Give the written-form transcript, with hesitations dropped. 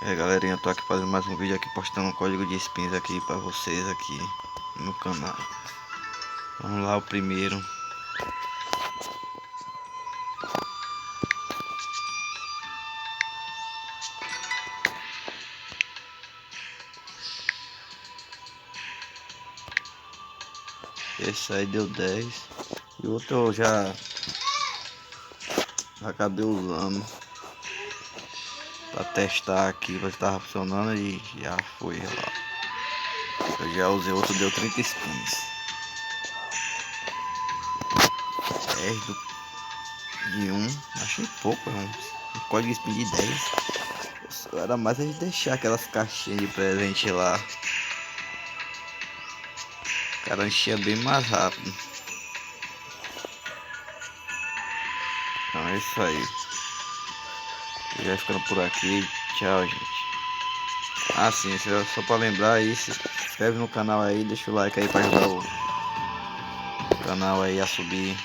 Galerinha, eu tô aqui fazendo mais um vídeo aqui, postando um código de spins aqui pra vocês aqui no canal. Vamos lá, o primeiro. Esse aí deu 10. E o outro eu já acabei usando pra testar aqui, pra ver se tava funcionando, e já foi lá. Eu já usei, outro deu 30 spins. 10 de 1, achei pouco, é um código de spin de 10. Só era mais a gente deixar aquelas caixinhas de presente lá. O cara enchia bem mais rápido. Então é isso aí. Eu já ficando por aqui. Tchau, gente. Ah, sim, só pra lembrar aí, se inscreve no canal aí, deixa o like aí pra ajudar o canal aí a subir.